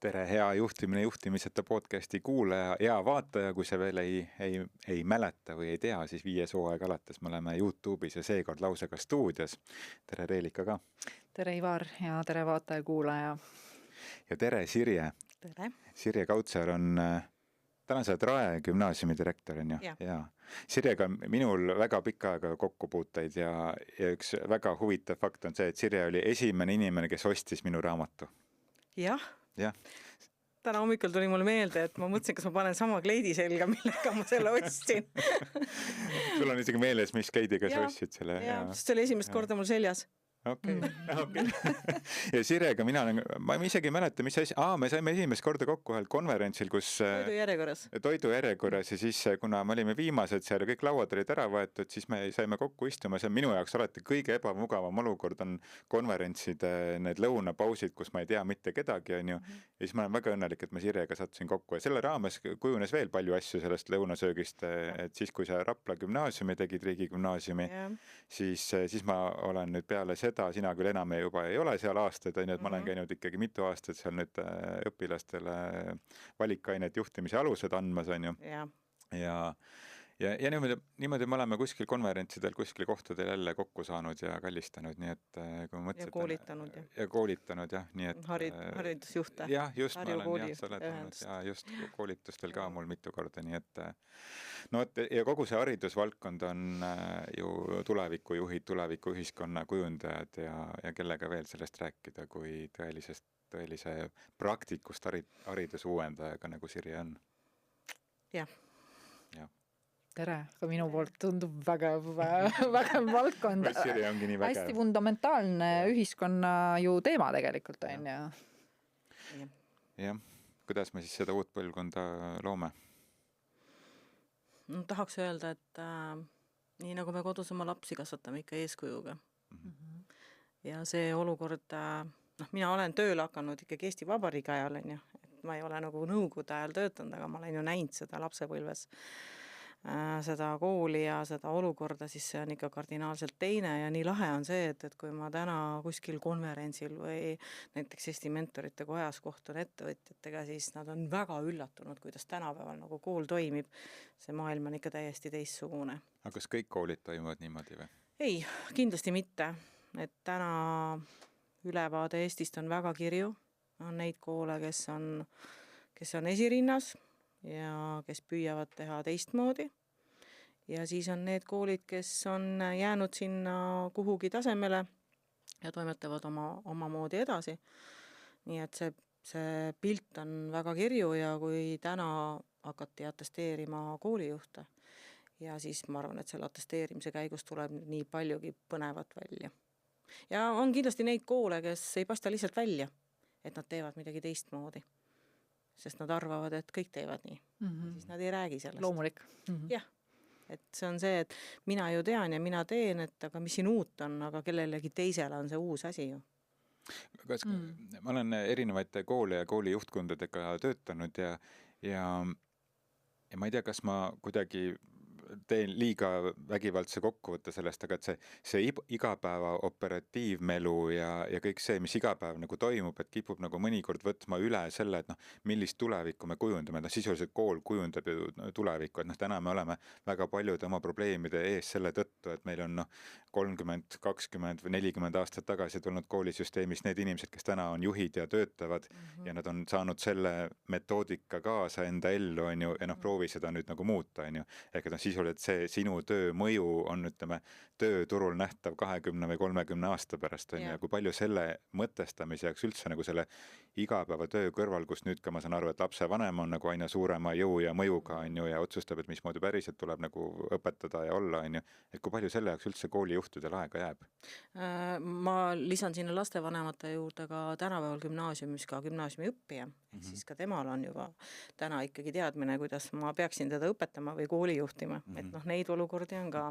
Tere, hea juhtimiseta podcasti kuulaja ja vaataja, kui see veel ei mäleta või ei tea, siis 5. hooaeg alates me oleme YouTube'is ja seekord lausega stuudios. Tere Reelika ka. Tere Ivar ja tere vaataja kuulaja. Ja tere Sirje. Tere. Sirje Kautser on, täna sa oled Rae gümnaasiumi direktor, on ju? Ja. Sirjega on minul väga pikka aega kokkupuuteid ja üks väga huvitav fakt on see, et Sirje oli esimene inimene, kes ostis minu raamatu. Jah. Jah. Täna hommikul tuli mulle meelde, et ma mõtlesin, kas ma panen sama kleidi selga, millega ma selle ostsin. Sul on isegi meeles, mis kleidiga sa ostsid selle? Jah, sest see oli esimest korda mul seljas. Okei. Ja Sirjega ma isegi ei mäleta, mis asi, me saime esimest korda kokku ühel konverentsil, kus toidu järjekorras ja siis, kuna me olime viimased seal ja kõik lauad olid ära võetud, siis me saime kokku istuma. See on minu jaoks alati kõige ebamugavam olukord on konverentside need lõunapausid, kus ma ei tea mitte kedagi, on ju. Ja siis ma olen väga õnnelik, et ma Sirjega sattusin kokku ja selle raames kujunes veel palju asju sellest lõunasöögist, et siis, kui sa Rapla gümnaasiumi tegid, riigigümnaasiumi, siis ma olen nüüd peale sina küll enam juba ei ole seal aastaid, et ma olen käinud ikkagi mitu aastat seal nüüd õpilastele valikainet juhtimise alused andmas, on ju. Ja niimoodi me oleme kuskil konverentsidel, kuskil kohtadel jälle kokku saanud ja kallistanud, nii et kui ma mõtlesin... Ja koolitanud, jah. Nii et, haridusjuhte. Jah, just ma olen, sa oled olnud ja just koolitustel ka mul mitu korda, nii et no ja kogu see haridusvaldkond on ju tulevikujuhid, tulevikuühiskonna kujundajad ja kellega veel sellest rääkida, kui tõelise praktikust haridusuuendajaga, nagu Sirje on. Jah. Tere, ka minu poolt tundub väga valdkond. Hästi fundamentaalne ühiskonna ju teema tegelikult on ju. Jah, kuidas me siis seda uut põlvkonda loome? No, tahaks öelda, et nii nagu me kodus oma lapsi kasvatame ikka eeskujuga. Ja see olukord, mina olen tööl hakanud ikkagi Eesti Vabariigi ajal, on ju. Et ma ei ole nagu nõukogude ajal töötanud, aga ma olen ju näinud seda lapsepõlves. Seda kooli ja seda olukorda, siis see on ikka kardinaalselt teine ja nii lahe on see, et kui ma täna kuskil konverentsil või näiteks Eesti mentorite kojas kohtun ettevõtjatega, siis nad on väga üllatunud, kuidas tänapäeval nagu kool toimib. See maailm on ikka täiesti teistsugune. Aga kas kõik koolid toimuvad niimoodi või? Ei, kindlasti mitte. Et täna ülevaade Eestist on väga kirju. On neid koole, kes on esirinnas ja kes püüavad teha teistmoodi. Ja siis on need koolid, kes on jäänud sinna kuhugi tasemele ja toimetavad oma moodi edasi. Nii et see pilt on väga kirju ja kui täna hakati atesteerima koolijuhte ja siis ma arvan, et selle atesteerimise käigus tuleb nii paljugi põnevat välja. Ja on kindlasti neid koole, kes ei paista lihtsalt välja, et nad teevad midagi teistmoodi. Sest nad arvavad, et kõik teevad nii. Siis nad ei räägi sellest. Loomulik. Jah, et see on see, et mina ju tean ja mina teen, et aga mis siin uut on, aga kellelegi teisele on see uus asi ju. Ma olen erinevaid koole ja kooli juhtkondadega töötanud ja ma ei tea, kas ma kuidagi teen liiga vägivaldse kokkuvõtte sellest, aga et see igapäeva operatiivmelu ja kõik see, mis igapäev nagu toimub, et kipub nagu mõnikord võtma üle selle, et millist tulevikku me kujundame. Sisuliselt kool kujundab ju tulevikku, et täna me oleme väga paljude oma probleemide ees selle tõttu, et meil on 30, 20 või 40 aastat tagasi tulnud koolisüsteemis need inimesed, kes täna on juhid ja töötavad ja nad on saanud selle metoodika kaasa enda ellu, on ju, ja proovi seda nüüd nagu muuta, on ju. Ehk et et see sinu töö mõju on, ütleme, tööturul nähtav 20 või 30 aasta pärast, on ju, ja kui palju selle mõtestamise jaoks üldse nagu selle igapäeva töö kõrval, kus nüüd ka ma saan aru, et lapsevanem on nagu aina suurema jõu ja mõjuga, on ju, ja otsustab, et mismoodi päriselt tuleb nagu õpetada ja olla, on ju, et kui palju selle jaoks üldse koolijuhtudel aega jääb? Ma lisan sinna lastevanemate juurde ka tänapäeval gümnaasiumis ka gümnaasiumi õppija, siis ka temal on juba täna ikkagi teadmine, kuidas ma peaksin teda õpetama või kooli juhtima. Et neid olukordi on ka.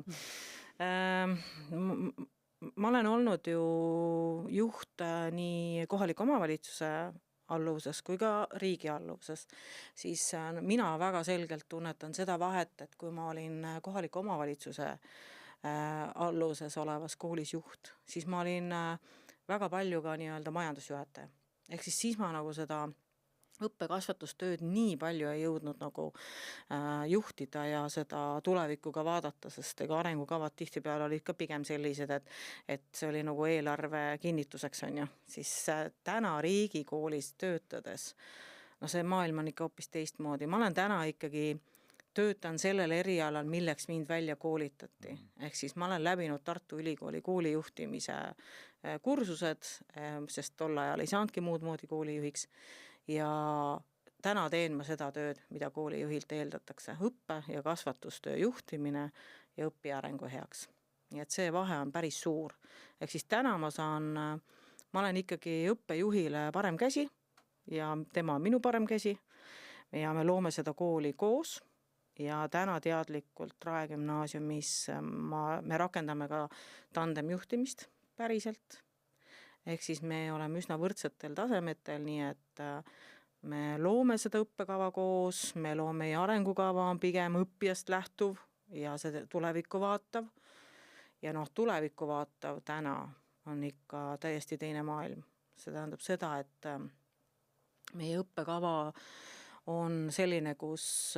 Ma olen olnud ju juht nii kohaliku omavalitsuse alluvuses kui ka riigi alluvuses, siis mina väga selgelt tunnetan seda vahet, et kui ma olin kohaliku omavalitsuse alluvuses olevas koolis juht, siis ma olin väga palju ka nii-öelda majandusjuhataja. Ehk siis ma nagu seda õppekasvatustööd nii palju ei jõudnud nagu juhtida ja seda tulevikuga vaadata, sest ega arengukavad tihtipeale olid ka pigem sellised, et see oli nagu eelarve kinnituseks, on ju. Siis täna riigikoolis töötades, no see maailm on ikka hoopis teistmoodi. Ma olen täna ikkagi töötan sellel erialal, milleks mind välja koolitati. Ehk siis ma olen läbinud Tartu Ülikooli koolijuhtimise kursused, sest tol ajal ei saanudki muud moodi koolijuhiks. Ja täna teen ma seda tööd, mida koolijuhilt eeldatakse. Õppe- ja kasvatustöö juhtimine ja õpiarengu heaks. Nii et see vahe on päris suur. Ehk siis täna ma olen ikkagi õppejuhile parem käsi ja tema on minu parem käsi ja me loome seda kooli koos. Ja täna teadlikult Rae gümnaasiumis me rakendame ka tandemjuhtimist päriselt. Ehk siis me oleme üsna võrdsetel tasemetel, nii et me loome seda õppekava koos, me loome ja arengukava on pigem õppijast lähtuv ja see tulevikku vaatav. Ja tulevikku vaatav täna on ikka täiesti teine maailm. See tähendab seda, et meie õppekava on selline, kus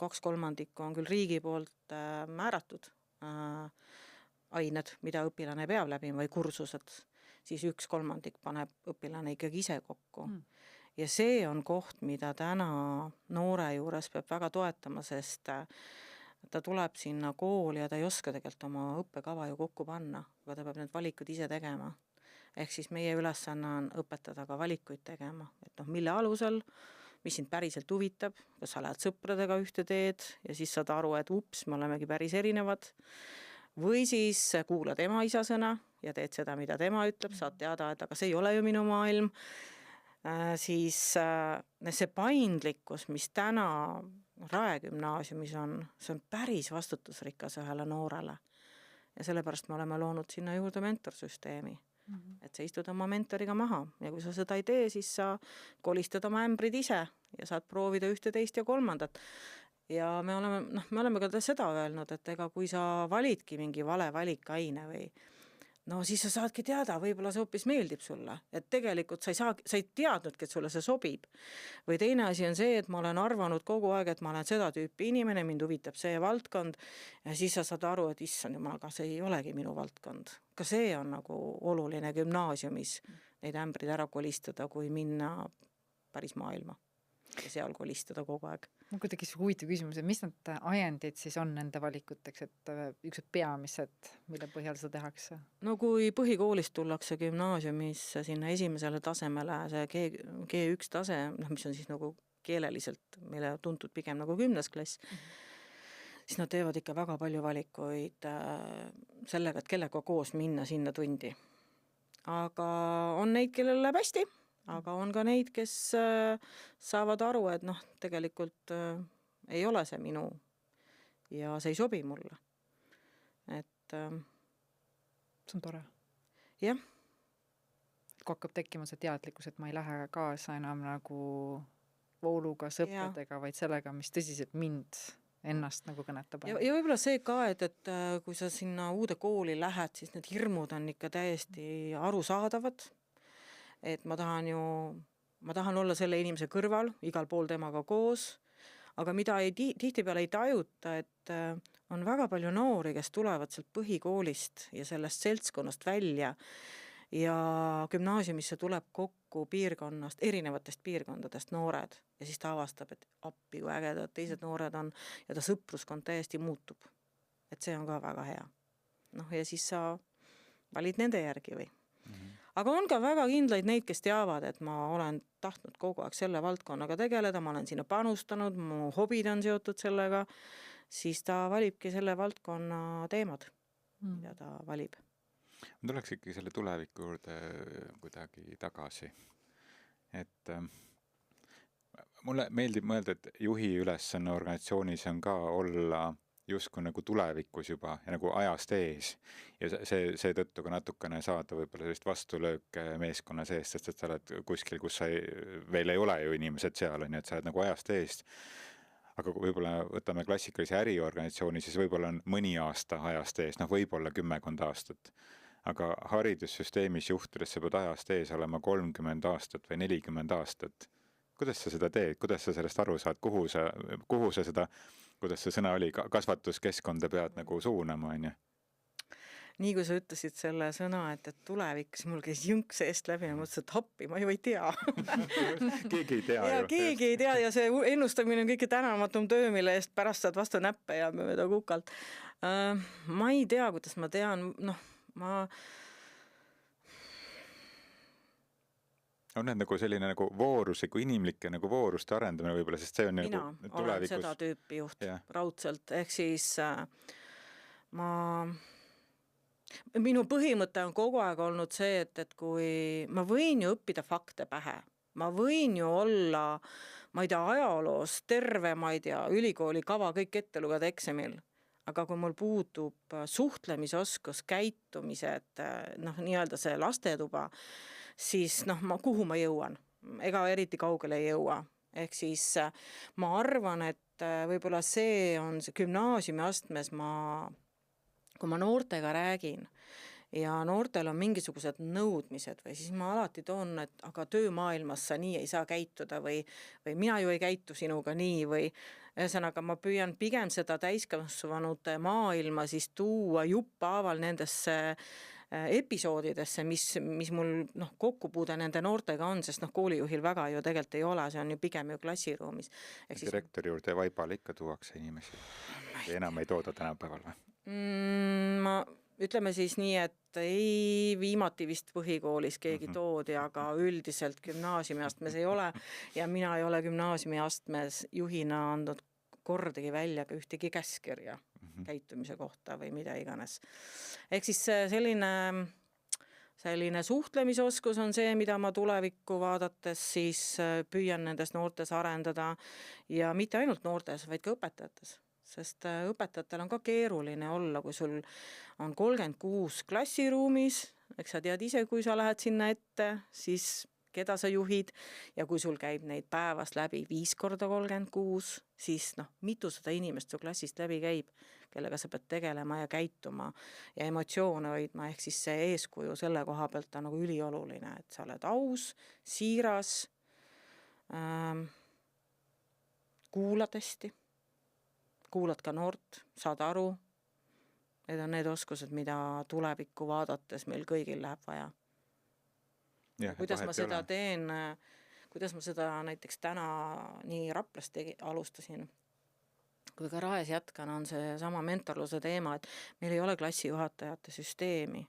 2/3 on küll riigi poolt määratud ained, mida õpilane peab läbima või kursused, siis 1/3 paneb õpilane ikkagi ise kokku. Ja see on koht, mida täna noore juures peab väga toetama, sest ta tuleb sinna kooli ja ta ei oska tegelikult oma õppekava ju kokku panna, aga ta peab need valikud ise tegema. Ehk siis meie ülesanne on õpetada ka valikuid tegema, et mille alusel, mis sind päriselt huvitab, kas sa lähed sõpradega ühte teed ja siis saad aru, et ups, me olemegi päris erinevad. Või siis kuulad ema isa sõna ja teed seda, mida tema ütleb, saad teada, et aga see ei ole ju minu maailm. Siis see paindlikkus, mis täna Rae gümnaasiumis on, see on päris vastutusrikas ühele noorele. Ja sellepärast me oleme loonud sinna juurde mentorsüsteemi. Et sa istud oma mentoriga maha ja kui sa seda ei tee, siis sa kolistad oma ämbrid ise ja saad proovida ühte, teist ja kolmandat. Ja me oleme ka seda öelnud, et ega kui sa validki mingi vale valikaine või siis sa saadki teada, võib-olla see hoopis meeldib sulle, et tegelikult sa ei teadnudki, et sulle see sobib. Või teine asi on see, et ma olen arvanud kogu aeg, et ma olen seda tüüpi inimene, mind huvitab see valdkond ja siis sa saad aru, et issand jumal, aga see ei olegi minu valdkond. Ka see on nagu oluline gümnaasiumis neid ämbrid ära kolistada, kui minna päris maailma ja seal kolistada kogu aeg. Kuidagi see huvitav küsimus, et mis need ajendid siis on nende valikuteks, et üks peamised, mille põhjal seda tehakse? Kui põhikoolist tullakse gümnaasiumis sinna esimesele tasemele, see G1 tase, mis on siis nagu keeleliselt meile tuntud pigem nagu 10. klass, siis nad teevad ikka väga palju valikuid sellega, et kellega koos minna sinna tundi. Aga on neid, kellel läheb hästi, aga on ka neid, kes saavad aru, et tegelikult ei ole see minu ja see ei sobi mulle. Et see on tore. Jah. Kui hakkab tekkima see teadlikkus, et ma ei lähe kaasa enam nagu vooluga sõpradega, vaid sellega, mis tõsiselt mind ennast nagu kõnetab. Ja võib-olla see ka, et kui sa sinna uude kooli lähed, siis need hirmud on ikka täiesti arusaadavad. Et ma tahan olla selle inimese kõrval, igal pool temaga koos, aga mida tihtipeale ei tajuta, et on väga palju noori, kes tulevad sealt põhikoolist ja sellest seltskonnast välja ja gümnaasiumisse tuleb kokku piirkonnast, erinevatest piirkondadest noored ja siis ta avastab, et appi kui ägedad teised noored on ja ta sõpruskond täiesti muutub. Et see on ka väga hea. Ja siis sa valid nende järgi või. Aga on ka väga kindlaid neid, kes teavad, et ma olen tahtnud kogu aeg selle valdkonnaga tegeleda, ma olen sinna panustanud, mu hobid on seotud sellega, siis ta valibki selle valdkonna teemad, mida ta valib. Ma tuleks ikkagi selle tuleviku juurde kuidagi tagasi. Et mulle meeldib mõelda, et juhi ülesanne organisatsioonis on ka olla justkui nagu tulevikus juba ja nagu ajast ees ja see tõttu ka natukene saada võib-olla sellist vastulöök meeskonna seest, sest et sa oled kuskil, kus veel ei ole ju inimesed seal, on, et sa oled nagu ajast eest. Aga kui võib-olla võtame klassikalise äriorganisatsiooni, siis võib-olla on mõni aasta ajast ees, võib-olla 10 aastat. Aga haridussüsteemis juhtides sa pead ajast ees olema 30 aastat või 40 aastat kuidas sa seda teed, kuidas sa sellest aru saad, kuhu sa seda, kuidas see sõna oli, kasvatuskeskkonda pead nagu suunama, on ju? Nii kui sa ütlesid selle sõna, et tulevik, siis mul käis jõnk seest läbi ja mõtlesin, et appi, ma ju ei tea. Keegi ei tea ja ju. Keegi ei tea ja see ennustamine on kõige tänamatum töö, mille eest pärast saad vastu näppe ja mööda kukalt. Ma ei tea, kuidas ma tean, On need nagu selline nagu voorusliku inimlike nagu vooruste arendamine võib-olla, sest see on mina nagu olen seda tüüpi juht raudselt, ehk siis minu põhimõte on kogu aeg olnud see, et kui ma võin ju õppida fakte pähe, ma võin ju olla, ma ei tea, ajaloos terve, ma ei tea, ülikooli kava kõik ette lugeda eksamil, aga kui mul puudub suhtlemisoskus, käitumised, nii-öelda see lastetuba, siis kuhu ma jõuan? Ega eriti kaugele ei jõua. Ehk siis ma arvan, et võib-olla see on see gümnaasiumi astmes, kui ma noortega räägin ja noortel on mingisugused nõudmised või siis ma alati toon, et aga töömaailmas sa nii ei saa käituda või mina ju ei käitu sinuga nii või ühesõnaga ma püüan pigem seda täiskasvanute maailma siis tuua juppaaval nendesse episoodidesse, mis mul kokkupuude nende noortega on, sest koolijuhil väga ju tegelikult ei ole, see on ju pigem ju klassiruumis. Direktori juurde vaibale ikka tuuakse inimesi. Enam ei tooda tänapäeval või? Ütleme siis nii, et viimati vist põhikoolis keegi toodi, aga üldiselt gümnaasiumiastmes ei ole ja mina ei ole gümnaasiumiastmes juhina andnud kordagi välja ka ühtegi käskkirja käitumise kohta või mida iganes. Ehk siis selline suhtlemisoskus on see, mida ma tulevikku vaadates siis püüan nendes noortes arendada ja mitte ainult noortes, vaid ka õpetajates. Sest õpetajatel on ka keeruline olla, kui sul on 36 klassiruumis, eks sa tead ise, kui sa lähed sinna ette, siis keda sa juhid ja kui sul käib neid päevas läbi 5 korda 36, siis mitusada inimest su klassist läbi käib, kellega sa pead tegelema ja käituma ja emotsioone hoidma, ehk siis see eeskuju selle koha pealt on nagu ülioluline, et sa oled aus, siiras, kuulad hästi, kuulad ka noort, saad aru, need on need oskused, mida tulevikku vaadates meil kõigil läheb vaja. Kuidas ma seda teen, kuidas ma seda näiteks täna nii Raplas alustasin, kui ka Raes jätkan, on see sama mentorluse teema, et meil ei ole klassijuhatajate süsteemi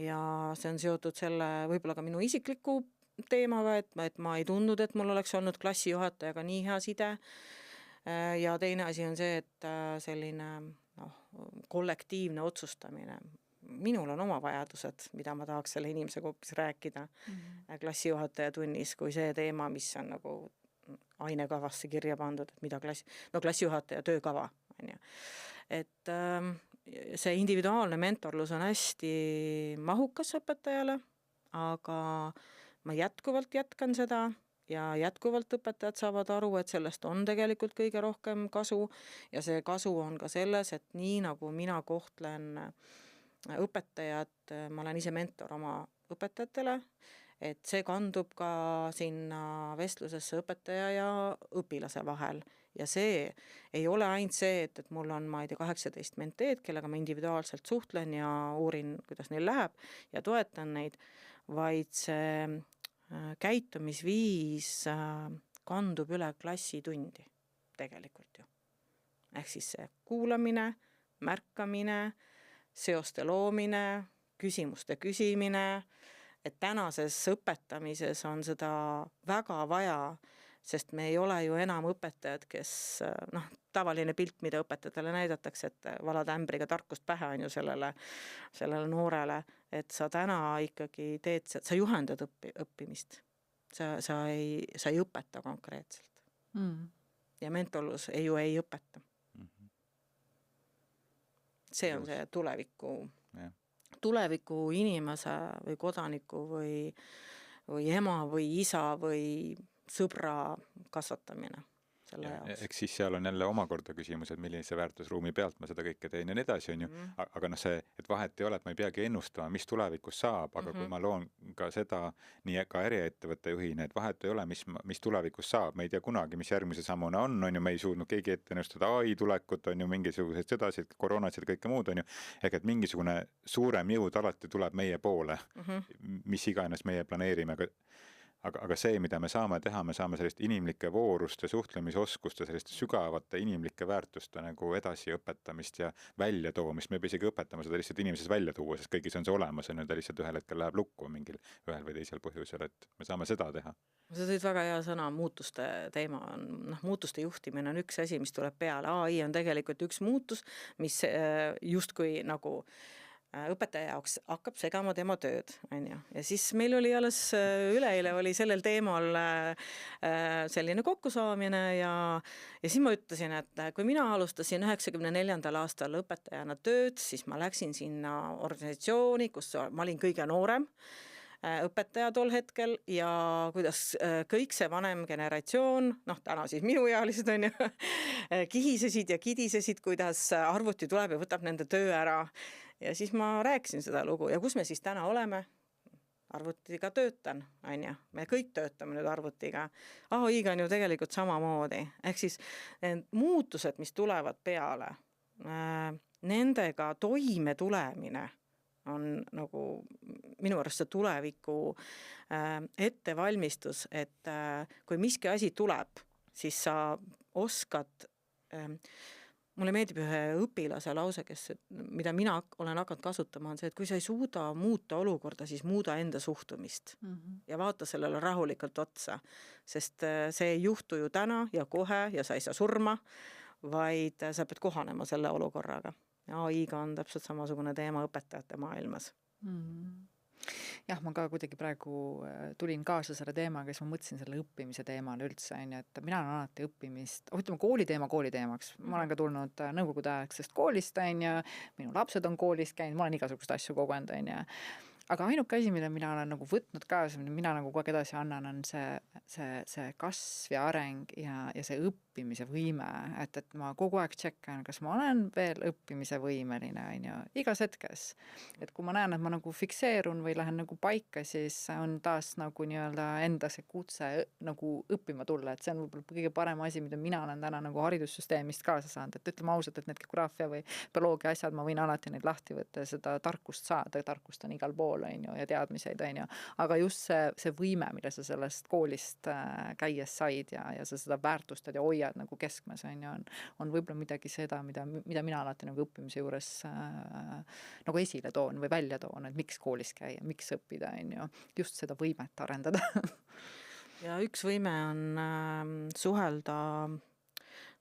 ja see on seotud selle võib-olla ka minu isikliku teemaga, et ma ei tundnud, et mul oleks olnud klassijuhatajaga nii hea side ja teine asi on see, et selline kollektiivne otsustamine. Minul on oma vajadused, mida ma tahaks selle inimesega hoopis rääkida klassijuhataja tunnis, kui see teema, mis on nagu ainekavasse kirja pandud, et mida klassijuhataja töökava on ju. Et see individuaalne mentorlus on hästi mahukas õpetajale, aga ma jätkuvalt jätkan seda ja jätkuvalt õpetajad saavad aru, et sellest on tegelikult kõige rohkem kasu ja see kasu on ka selles, et nii nagu mina kohtlen õpetajad, ma olen ise mentor oma õpetajatele, et see kandub ka sinna vestlusesse õpetaja ja õpilase vahel ja see ei ole ainult see, et mul on, ma ei tea, 18 menteed, kellega ma individuaalselt suhtlen ja uurin, kuidas neil läheb ja toetan neid, vaid see käitumisviis kandub üle klassitundi tegelikult ju. Ehk siis see kuulamine, märkamine, seoste loomine, küsimuste küsimine, et tänases õpetamises on seda väga vaja, sest me ei ole ju enam õpetajad, kes tavaline pilt, mida õpetajatele näidatakse, et valad ämbriga tarkust pähe on ju sellele noorele, et sa täna ikkagi teed, sa juhendad õppimist, sa ei õpeta konkreetselt. Ja mentorlus ei õpeta. See on see tuleviku inimese või kodaniku või ema või isa või sõbra kasvatamine. selle jaoks. Eks siis seal on jälle omakorda küsimus, et millise väärtusruumi pealt ma seda kõike teen ja nii edasi, on ju. Aga see, et vahet ei ole, et ma ei peagi ennustama, mis tulevikus saab, aga kui ma loon ka seda nii ka äriettevõtte juhina, et vahet ei ole, mis tulevikus saab, me ei tea kunagi, mis järgmise sammuna on ju, me ei suudnud keegi ette ennustada AI tulekut, on ju, mingisugused sõdasid, koroonasid ja kõike muud, on ju. Ehk et mingisugune suurem jõud alati tuleb meie poole, mis iganes meie planeerime, aga see, mida me saame teha, me saame sellist inimlike vooruste, suhtlemisoskuste, selliste sügavate inimlike väärtuste nagu edasiõpetamist ja väljatoomist. Me ei pea isegi õpetama seda lihtsalt inimeses välja tuua, sest kõigis on see olemas, on ju, ta lihtsalt ühel hetkel läheb lukku mingil ühel või teisel põhjusel, et me saame seda teha. Sa tõid väga hea sõna, muutuste teema on, muutuste juhtimine on üks asi, mis tuleb peale. AI on tegelikult üks muutus, mis justkui nagu õpetaja jaoks hakkab segama tema tööd, on ju. Ja siis meil oli alles üleeile oli sellel teemal selline kokkusaamine ja siis ma ütlesin, et kui mina alustasin 94. aastal õpetajana tööd, siis ma läksin sinna organisatsiooni, kus ma olin kõige noorem õpetaja tol hetkel ja kuidas kõik see vanem generatsioon, täna siis minuealised on ju, kihisesid ja kidisesid, kuidas arvuti tuleb ja võtab nende töö ära. Ja siis ma rääkisin seda lugu ja kus me siis täna oleme? Arvutiga töötan, on ju. Me kõik töötame nüüd arvutiga. AI-ga on ju tegelikult samamoodi. Ehk siis muutused, mis tulevad peale, nendega toime tulemine on nagu minu arust see tuleviku ettevalmistus, et kui miski asi tuleb, siis sa oskad mulle meeldib ühe õpilase lause, mida mina olen hakanud kasutama, on see, et kui sa ei suuda muuta olukorda, siis muuda enda suhtumist ja vaata sellele rahulikult otsa, sest see ei juhtu ju täna ja kohe ja sa ei saa surma, vaid sa pead kohanema selle olukorraga. Ja AI-ga on täpselt samasugune teema õpetajate maailmas. Jah, ma ka kuidagi praegu tulin kaasa selle teemaga, siis ma mõtlesin selle õppimise teemale üldse, et mina olen alati õppimist, ütleme kooliteemaks, ma olen ka tulnud nõukogude aegsest koolist, minu lapsed on koolis käinud, ma olen igasugust asju kogenud, aga ainuke asi, mida mina olen nagu võtnud kaasa, mina nagu kogu aeg edasi annan, on see kasv ja areng ja see õppimise võime, et ma kogu aeg tšekkan, kas ma olen veel õppimise võimeline, igas hetkes. Et kui ma näen, et ma nagu fikseerun või lähen nagu paika, siis on taas nagu nii-öelda enda see kutse nagu õppima tulla, et see on võib-olla kõige parem asi, mida mina olen täna nagu haridussüsteemist kaasa saanud, et ütleme ausalt, et need geograafia või bioloogia asjad, ma võin alati neid lahti võtta ja seda tarkust saada, tarkust on igal pool ja teadmiseid, aga just see võime, mille sa sellest koolist käies said ja sa seda väärtustad ja hoiad nagu keskmes, on võib-olla midagi seda, mida mina alati nagu õppimise juures nagu esile toon või välja toon, et miks koolis käia, miks õppida, just seda võimet arendada. Ja üks võime on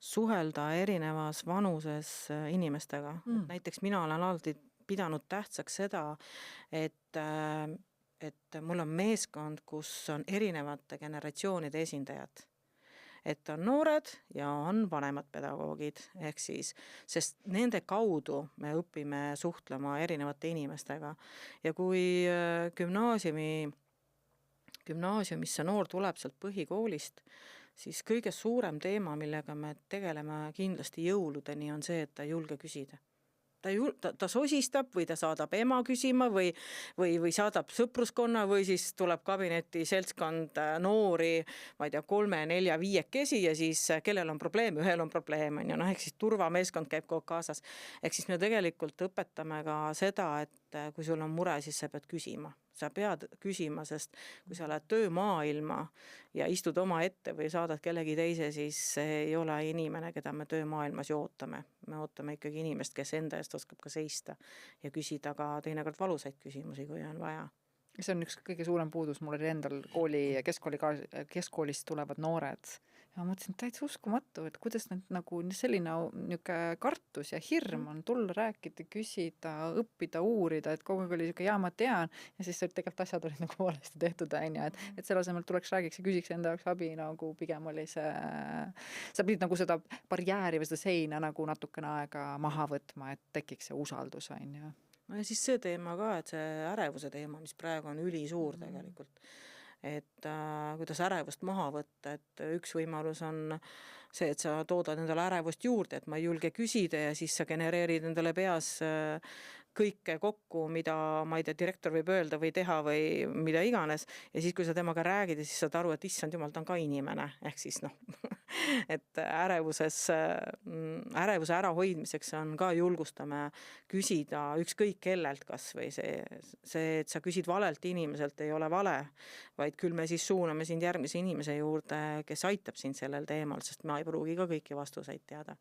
suhelda erinevas vanuses inimestega. Näiteks mina olen alati pidanud tähtsaks seda, et mul on meeskond, kus on erinevate generatsioonide esindajad. Et on noored ja on vanemad pedagoogid, ehk siis, sest nende kaudu me õpime suhtlema erinevate inimestega. Ja kui gümnaasiumisse noor tuleb sealt põhikoolist, siis kõige suurem teema, millega me tegeleme kindlasti jõuludeni, on see, et ta ei julge küsida. Ta sosistab või ta saadab ema küsima või saadab sõpruskonna või siis tuleb kabinetti seltskond noori, ma ei tea, 3, 4, 5 kesi ja siis kellel on probleem, ühel on probleem, ehk siis turvameeskond käib kogu kaasas. Ehk siis me tegelikult õpetame ka seda, et kui sul on mure, siis sa pead küsima. Sa pead küsima, sest kui sa lähed töömaailma ja istud oma ette või saadad kellegi teise, siis see ei ole inimene, keda me töömaailmas ju ootame. Me ootame ikkagi inimest, kes enda eest oskab ka seista ja küsida ka teinekord valusaid küsimusi, kui on vaja. See on üks kõige suurem puudus, mul oli endal keskkoolist tulevad noored. Ja ma mõtlesin, täitsa uskumatu, et kuidas need nagu selline kartus ja hirm on tulla, rääkida, küsida, õppida, uurida, et kogu aeg oli ja ma tean ja siis tegelikult asjad olid nagu valesti tehtud, et selle asemel tuleks räägiks ja küsiks enda jaoks abi, nagu pigem oli sa pidid nagu seda barjääri või seda seina nagu natukene aega maha võtma, et tekiks see usaldus, No ja siis see teema ka, et see ärevuse teema, mis praegu on ülisuur tegelikult. et kuidas ärevust maha võtta, et üks võimalus on see, et sa toodad endale ärevust juurde, et ma ei julge küsida ja siis sa genereerid endale peas kõike kokku, mida, ma ei tea, direktor võib öelda või teha või mida iganes. Ja siis, kui sa temaga räägid, siis saad aru, et issand jumal, ta on ka inimene. Ehk siis et ärevuse ärahoidmiseks on ka julgustame küsida ükskõik kellelt kas või see, et sa küsid valelt inimeselt ei ole vale, vaid küll me siis suuname sind järgmise inimese juurde, kes aitab sind sellel teemal, sest ma ei pruugi ka kõiki vastuseid teada.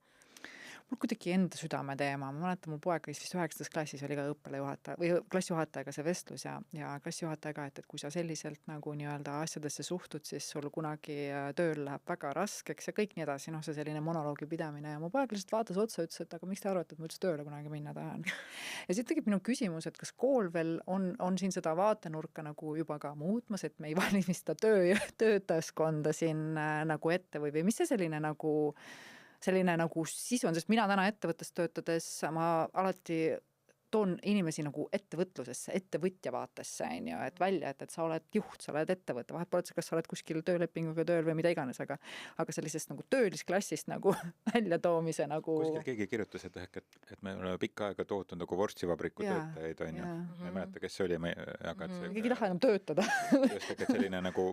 Mul kuidagi enda südame teema, ma mäletan, mul poeg käis vist 9. klassis oli ka õppealajuhataja või klassijuhatajaga see vestlus ja klassijuhatajaga, et kui sa selliselt nagu nii-öelda asjadesse suhtud, siis sul kunagi tööl läheb väga raskeks ja kõik nii edasi, see selline monoloogi pidamine ja mu poeg lihtsalt vaatas otsa, ütles, et aga miks te arvate, et ma üldse tööle kunagi minna tahan. Ja siit tegib minu küsimus, et kas kool veel on siin seda vaatenurka nagu juba ka muutmas, et me ei valimista töötajaskonda siin nagu ette või mis see selline nagu sisu on, sest mina täna ettevõttes töötades ma alati toon inimesi nagu ettevõtlusesse, ettevõtja vaatesse, et välja, et sa oled juht, sa oled ettevõte, vahet pole, kas sa oled kuskil töölepinguga tööl või mida iganes, aga sellisest nagu töölisklassist nagu välja toomise nagu... Kuskil keegi kirjutas, et me oleme pikka aega tootnud nagu vorstivabriku töötajaid, on ju. Ma ei mäleta, kes see oli, keegi taha enam töötada. Just, et selline nagu,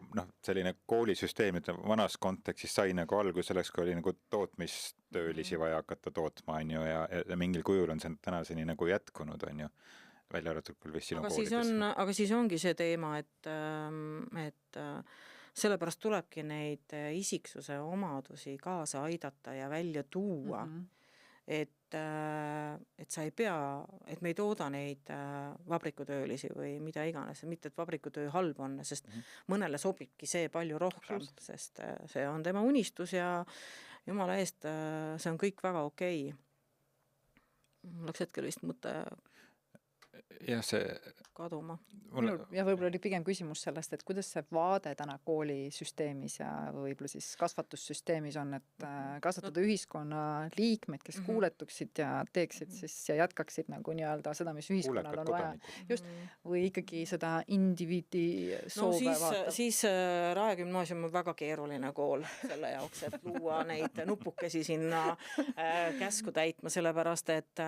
selline koolisüsteem, et vanas kontekstis sai nagu algus selleks, kui oli nagu tootmistöölisi vaja hakata tootma, on ju, ja mingil kujul on see tänaseni nagu jätkunud, on ju, välja arvatud küll vist sinu koolides. Aga siis ongi see teema, et sellepärast tulebki neid isiksuse omadusi kaasa aidata ja välja tuua, et sa ei pea, et me ei tooda neid vabrikutöölisi või mida iganes, mitte et vabrikutöö halb on, sest mõnele sobibki see palju rohkem, sest see on tema unistus ja jumala eest, see on kõik väga okei. Mul läks hetkel vist mõte kaduma. Ja võib-olla oli pigem küsimus sellest, et kuidas see vaade täna koolisüsteemis ja võib-olla siis kasvatussüsteemis on, et kasvatada ühiskonna liikmeid, kes kuuletuksid ja teeksid siis ja jätkaksid nagu nii-öelda seda, mis ühiskonnal on vaja. Just, või ikkagi seda indiviidi soove vaata. Siis Rae gümnaasium on väga keeruline kool selle jaoks, et luua neid nupukesi sinna käsku täitma, sellepärast, et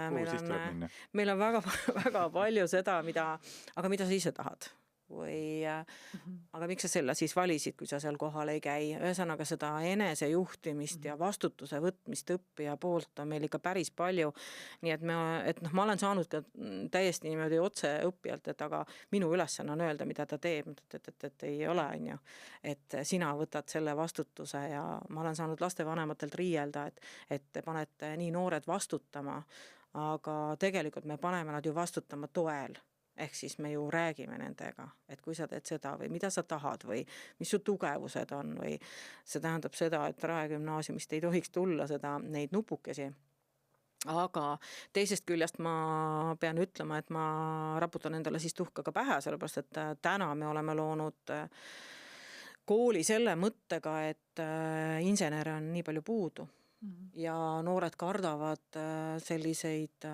meil on väga palju seda, mida sa ise tahad või aga miks sa selle siis valisid, kui sa seal kohal ei käi. Ühesõnaga seda enesejuhtimist ja vastutuse võtmist õppija poolt on meil ikka päris palju. Nii et ma olen saanud ka täiesti niimoodi otse õppijalt, et aga minu ülesanne on öelda, mida ta teeb, et ei ole, on ju. Et sina võtad selle vastutuse ja ma olen saanud lastevanematelt riielda, et te panete nii noored vastutama, aga tegelikult me paneme nad ju vastutama toel. Ehk siis me ju räägime nendega, et kui sa teed seda või mida sa tahad või mis su tugevused on või see tähendab seda, et Rae gümnaasiumist ei tohiks tulla neid nupukesi. Aga teisest küljest ma pean ütlema, et ma raputan endale siis tuhka ka pähe, sellepärast et täna me oleme loonud kooli selle mõttega, et insenere on nii palju puudu ja noored kardavad selliseid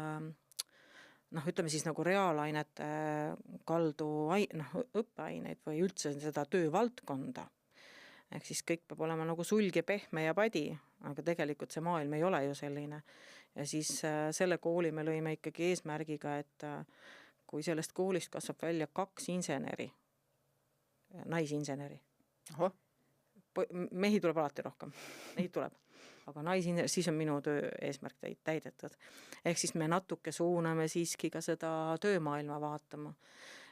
ütleme siis nagu reaalainete kaldu õppeaineid või üldse seda töövaldkonda. Ehk siis kõik peab olema nagu sulg ja pehme ja padi, aga tegelikult see maailm ei ole ju selline. Ja siis selle kooli me lõime ikkagi eesmärgiga, et kui sellest koolist kasvab välja 2 inseneri, naisinseneri. Mehi tuleb alati rohkem, neid tuleb. Aga siis on minu töö eesmärk täidetud. Ehk siis me natuke suuname siiski ka seda töömaailma vaatama.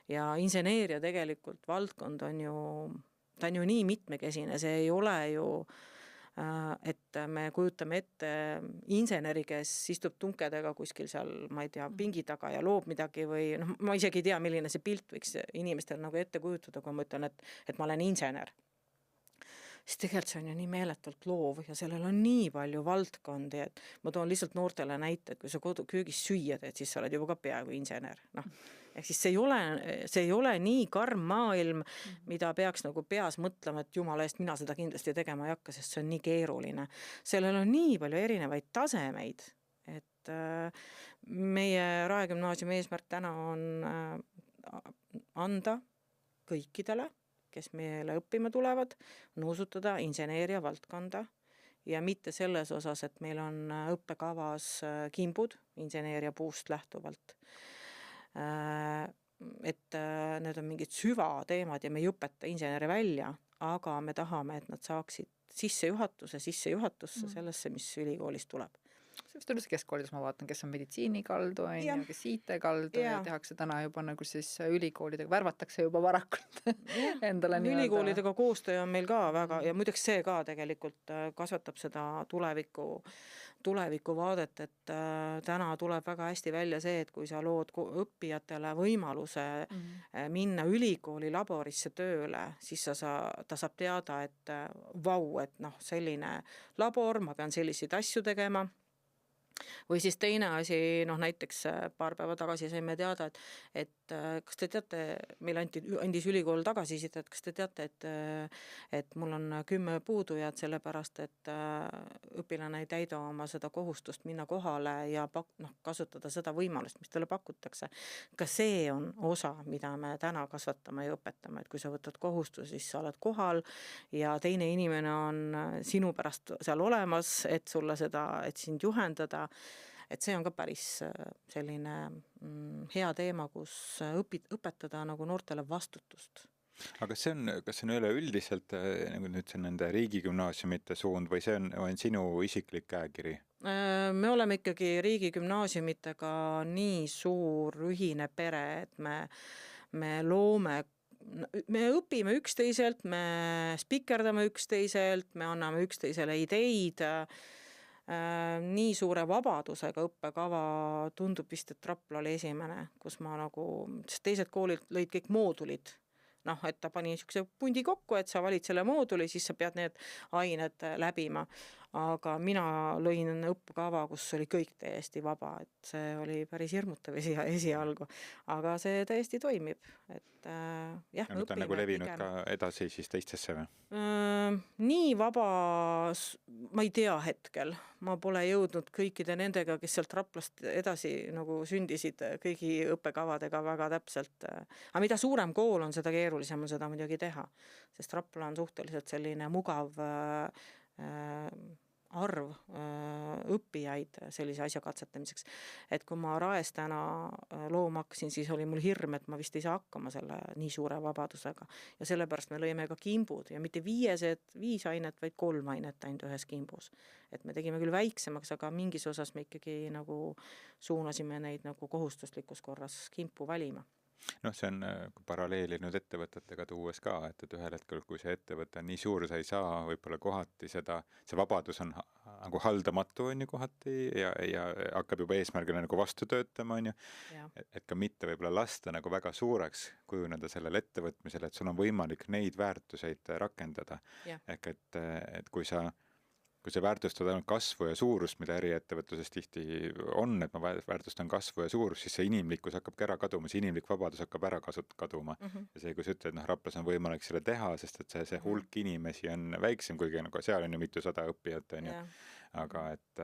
Ja inseneeria tegelikult valdkond on ju nii mitmekesine, see ei ole ju, et me kujutame ette inseneri, kes istub tunkedega kuskil seal, ma ei tea, pingi taga ja loob midagi või ma isegi ei tea, milline see pilt võiks inimestel nagu ette kujutada, kui ma ütlen, et ma olen insener. Siis tegelikult see on ju nii meeletult loov ja sellel on nii palju valdkondi, et ma toon lihtsalt noortele näite, et kui sa köögis süüa teed, siis sa oled juba ka peaaegu insener. Ehk siis see ei ole nii karm maailm, mida peaks nagu peas mõtlema, et jumala eest mina seda kindlasti tegema ei hakka, sest see on nii keeruline. Sellel on nii palju erinevaid tasemeid, et meie Rae gümnaasiumi eesmärk täna on anda kõikidele, kes meile õppima tulevad, nuusutada inseneeria valdkonda ja mitte selles osas, et meil on õppekavas kimbud inseneeria puust lähtuvalt. Et need on mingid süvateemad ja me ei õpeta inseneri välja, aga me tahame, et nad saaksid sissejuhatusse sellesse, mis ülikoolist tuleb. See vist üldse keskkoolides ma vaatan, kes on meditsiinikaldu, kes IT-kaldu ja tehakse täna juba nagu siis ülikoolidega, värvatakse juba varakult endale nii-öelda. Ülikoolidega koostöö on meil ka väga ja muideks see ka tegelikult kasvatab seda tuleviku vaadet, et täna tuleb väga hästi välja see, et kui sa lood õppijatele võimaluse minna ülikooli laborisse tööle, siis ta saab teada, et et selline labor, ma pean selliseid asju tegema. Või siis teine asi, näiteks paar päeva tagasi saime teada, et kas te teate, meil andis ülikool tagasisidet, et kas te teate, et mul on 10 puudujad sellepärast, et õpilane ei täida oma seda kohustust minna kohale ja kasutada seda võimalust, mis talle pakutakse. Ka see on osa, mida me täna kasvatame ja õpetame, et kui sa võtad kohustus, siis sa oled kohal ja teine inimene on sinu pärast seal olemas, et sulle et sind juhendada. Et see on ka päris selline hea teema, kus õpetada nagu noortele vastutust. Aga kas see on üleüldiselt nagu nüüd see nende riigigümnaasiumite suund või see on sinu isiklik käekiri? Me oleme ikkagi riigigümnaasiumitega nii suur ühine pere, et me õpime üksteiselt, me spikerdame üksteiselt, me anname üksteisele ideid. Nii suure vabadusega õppekava tundub vist, et Rapla oli esimene, kus sest teised koolid lõid kõik moodulid. Et ta pani niisuguse pundi kokku, et sa valid selle mooduli, siis sa pead need ained läbima. Aga mina lõin õppekava, kus oli kõik täiesti vaba, et see oli päris hirmutav esialgu. Aga see täiesti toimib. Et, jah, ta on nagu levinud ka edasi siis teistesse või? Nii vaba, ma ei tea hetkel. Ma pole jõudnud kõikide nendega, kes sealt Raplast edasi nagu sündisid kõigi õppekavadega väga täpselt. Aga mida suurem kool on, seda keerulisem on seda muidugi teha. Sest Rapla on suhteliselt selline mugav arv õppijaid sellise asja katsetamiseks. Et kui ma Raes täna looma hakkasin, siis oli mul hirm, et ma vist ei saa hakkama selle nii suure vabadusega. Ja sellepärast me lõime ka kimbud ja mitte 5 ainet, vaid 3 ainet ainult ühes kimbus. Et me tegime küll väiksemaks, aga mingis osas me ikkagi nagu suunasime neid nagu kohustuslikus korras kimpu valima. See on paralleeli nüüd ettevõtetega tuues ka, et ühel hetkel, kui see ettevõte on nii suur, sa ei saa võib-olla kohati see vabadus on nagu haldamatu on ju kohati ja hakkab juba eesmärgile nagu vastu töötama on ju, et ka mitte võib-olla lasta nagu väga suureks kujuneda sellel ettevõtmisel, et sul on võimalik neid väärtuseid rakendada. Ehk et kui see väärtustad ainult kasvu ja suurust, mida eriettevõtluses tihti on, et ma väärtustan kasvu ja suurust, siis see inimlikkus hakkabki ära kaduma, see inimlik vabadus hakkab ära kaduma. Ja see, kui sa ütled, Raplas on võimalik selle teha, sest et see hulk inimesi on väiksem, kuigi nagu seal on ju mitusada õppijat, on ju. Aga et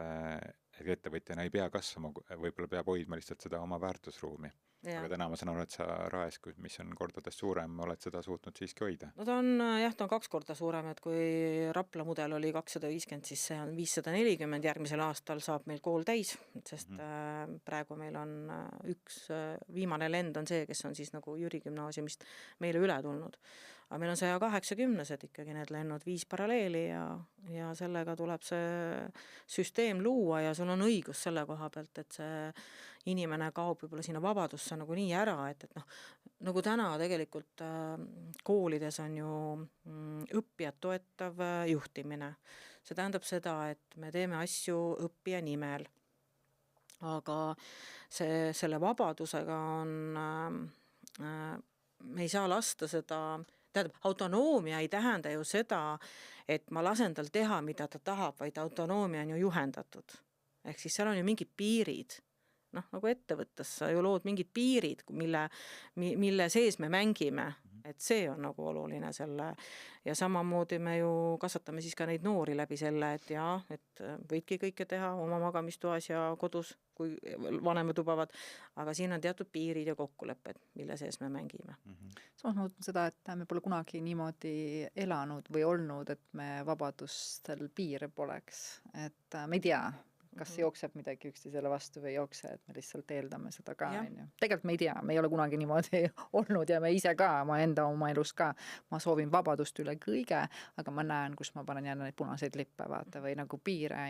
ettevõtjana ei pea kasvama, võib-olla peab hoidma lihtsalt seda oma väärtusruumi. Aga täna ma saan aru, et sa Raes, mis on kordades suurem, oled seda suutnud siiski hoida? Ta on 2 korda suurem, et kui Rapla mudel oli 250, siis see on 540, järgmisel aastal saab meil kool täis, sest praegu meil on üks viimane lend on see, kes on siis nagu Jüri gümnaasiumist meile üle tulnud. Aga meil on 180-sed ikkagi need lennud 5 paralleeli ja sellega tuleb see süsteem luua ja sul on õigus selle koha pealt, et see inimene kaob võib-olla sinna vabadusse nagu nii ära, et nagu täna tegelikult koolides on ju õppijat toetav juhtimine. See tähendab seda, et me teeme asju õppija nimel. Aga selle vabadusega me ei saa lasta seda, autonoomia ei tähenda ju seda, et ma lasen tal teha, mida ta tahab, vaid autonoomia on ju juhendatud. Ehk siis seal on ju mingid piirid. Nagu ettevõttes sa ju lood mingid piirid, mille sees me mängime. et see on nagu oluline selle ja samamoodi me ju kasvatame siis ka neid noori läbi selle, et jaa, et võidki kõike teha oma magamistoas ja kodus, kui vanemad lubavad, aga siin on teatud piirid ja kokkulepped, mille sees me mängime. Samas ma mõtlen seda, et me pole kunagi niimoodi elanud või olnud, et me vabadustel piire poleks, et me ei tea, kas jookseb midagi üksteisele vastu või ei jookse, et me lihtsalt eeldame seda ka. Tegelikult me ei tea, me ei ole kunagi niimoodi olnud ja me ise ka, ma enda oma elus ka, ma soovin vabadust üle kõige, aga ma näen, kus ma panen jälle neid punaseid lippe vaata või nagu piire,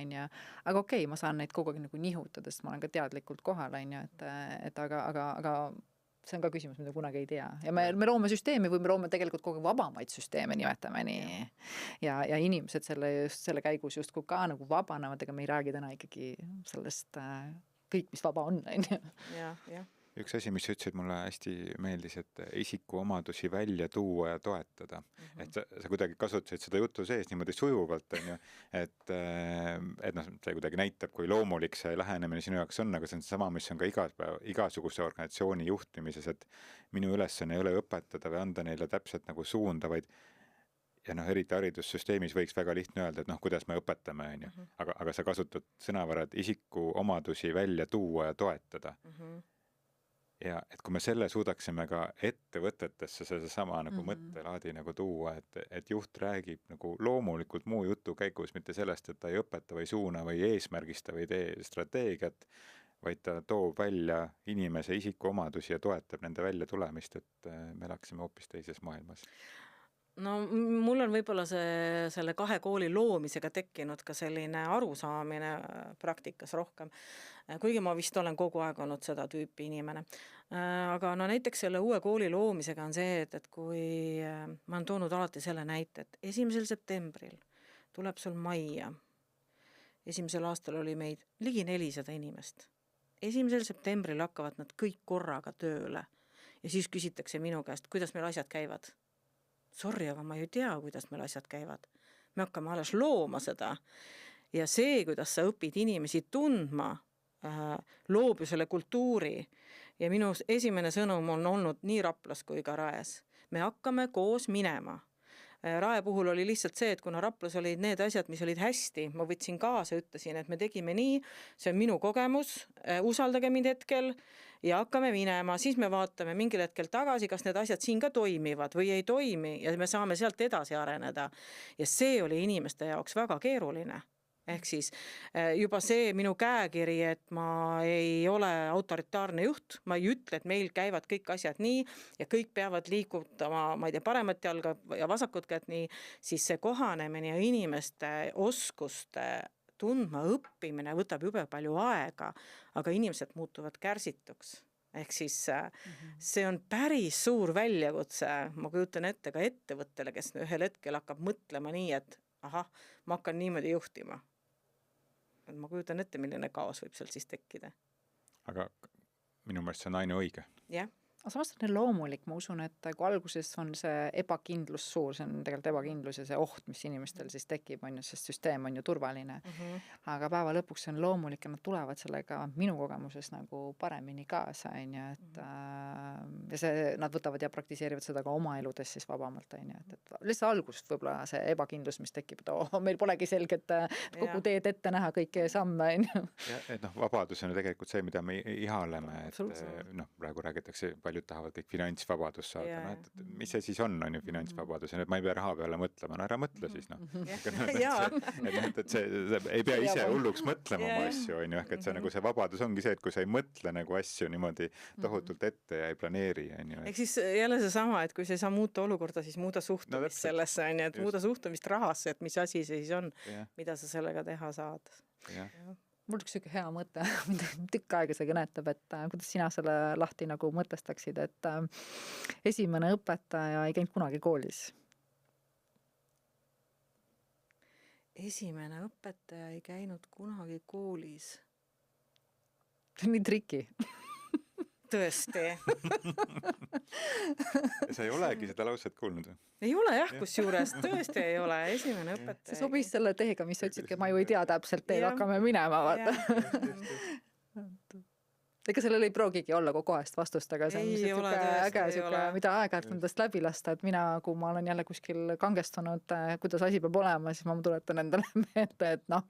aga okei, ma saan neid kogu aeg nagu nihutada, sest ma olen ka teadlikult kohal, et aga see on ka küsimus, mida kunagi ei tea. Ja me loome süsteemi või me loome tegelikult kogu vabamaid süsteeme, nimetame nii. Ja inimesed selle käigus justkui ka nagu vabanevad, ega me ei räägi täna ikkagi sellest kõik, mis vaba on. Jah. Üks asi, mis sa ütlesid, mulle hästi meeldis, et isiku omadusi välja tuua ja toetada. Et sa kuidagi kasutasid seda jutu sees niimoodi sujuvalt, et see kuidagi näitab, kui loomulik see lähenemine sinu jaoks on, aga see on sama, mis on ka igasuguse organisatsiooni juhtimises, et minu ülesanne ei ole õpetada või anda neile täpselt nagu suunda, vaid ja eriti haridussüsteemis võiks väga lihtne öelda, et kuidas me õpetame, aga sa kasutad sõnavarad isiku omadusi välja tuua ja toetada. Ja et kui me selle suudaksime ka ettevõtetesse sedasama nagu mõttelaadi nagu tuua, et juht räägib nagu loomulikult muu jutu käigus, mitte sellest, et ta ei õpeta või suuna või eesmärgista või tee strateegiat, vaid ta toob välja inimese isiku omadusi ja toetab nende välja tulemist, et me elaksime hoopis teises maailmas. No mul on võib-olla selle 2 kooli loomisega tekkinud ka selline arusaamine praktikas rohkem, kuigi ma vist olen kogu aeg olnud seda tüüpi inimene. Aga näiteks selle uue kooli loomisega on see, et kui ma olen toonud alati selle näite, et 1. septembril tuleb sul majja. 1. aastal oli meid ligi 400 inimest. 1. septembril hakkavad nad kõik korraga tööle ja siis küsitakse minu käest, kuidas meil asjad käivad. Sorry, aga ma ei tea, kuidas meil asjad käivad. Me hakkame alles looma seda. Ja see, kuidas sa õpid inimesi tundma, loob ju selle kultuuri. Ja minu esimene sõnum on olnud nii Raplas kui ka Raes. Me hakkame koos minema. Rae puhul oli lihtsalt see, et kuna Raplas olid need asjad, mis olid hästi, ma võtsin kaasa, ütlesin, et me tegime nii, see on minu kogemus, usaldage mind hetkel ja hakkame minema, siis me vaatame mingil hetkel tagasi, kas need asjad siin ka toimivad või ei toimi ja me saame sealt edasi areneda. Ja see oli inimeste jaoks väga keeruline. Ehk siis juba see minu käekiri, et ma ei ole autoritaarne juht, ma ei ütle, et meil käivad kõik asjad nii ja kõik peavad liikutama, ma ei tea, paremat jalga ja vasakut kätt nii, siis see kohanemine ja inimeste oskuste tundma õppimine võtab jube palju aega, aga inimesed muutuvad kärsituks. Ehk siis see on päris suur väljakutse, ma kujutan ette ka ettevõttele, kes ühel hetkel hakkab mõtlema nii, et ahah, ma hakkan niimoodi juhtima. Ma kujutan ette, milline kaos võib seal siis tekkida. Aga minu meelest see on ainuõige. Jah. Aga samas on loomulik, ma usun, et kui alguses on see ebakindlus suur, see on tegelikult ebakindlus ja see oht, mis inimestel siis tekib, sest süsteem on ju turvaline. Aga päeva lõpuks on loomulik ja nad tulevad sellega minu kogemuses nagu paremini kaasa, et ja nad võtavad ja praktiseerivad seda ka oma eludes siis vabamalt, et lihtsalt algusest võib-olla see ebakindlus, mis tekib, et meil polegi selget kogu teed ette näha kõiki samme. Ja, et vabadus on tegelikult see, mida me ihaleme, et praegu räägitakse paljud tahavad kõik finantsvabadus saada, et mis see siis on ju finantsvabadus, et ma ei pea raha peale mõtlema, ära mõtle siis, et see ei pea ise hulluks mõtlema oma asju, et see nagu see vabadus ongi see, et kui sa ei mõtle nagu asju niimoodi tohutult ette ja ei planeeri. Ehk siis jälle see sama, et kui sa ei saa muuta olukorda, siis muuda suhtumist sellesse, et muuda suhtumist rahasse, et mis asi see siis on, mida sa sellega teha saad. Mul üks hea mõte, tükk aega see kõnetab, et kuidas sina selle lahti nagu mõtestaksid, et esimene õpetaja ei käinud kunagi koolis. Esimene õpetaja ei käinud kunagi koolis. See on nii triki. Tõesti. Sa ei olegi seda lauset kuulnud? Ei ole jah, kus juures, tõesti ei ole. Esimene õpetaja. See sobis selle teega, mis sa ütlesidki, ma ju ei tea täpselt, teil hakkame minema. ega sellel ei proogigi olla kogu kohest vastust, aga see on Ei lihtsalt ole, siuke tõesti äge, ei siuke, ole. mida aeg-ajalt endast läbi lasta, et mina, kui ma olen jälle kuskil kangestunud, kuidas asi peab olema, siis ma tuletan endale meelde, et noh,